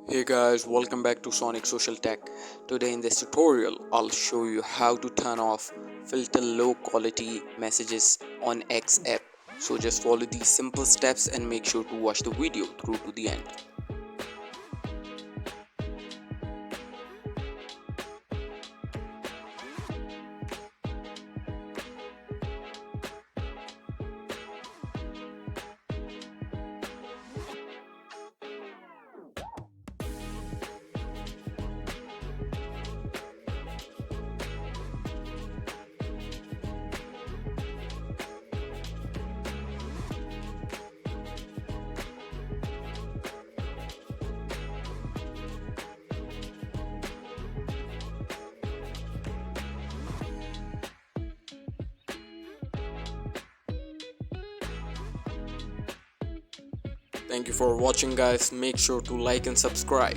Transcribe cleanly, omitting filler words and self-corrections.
Hey guys, welcome back to Sonic Social Tech. Today in this tutorial, I'll show you how to turn off filter low quality messages on X app. So just follow these simple steps and make sure to watch the video through to the end. Thank you for watching guys. Make sure to like and subscribe.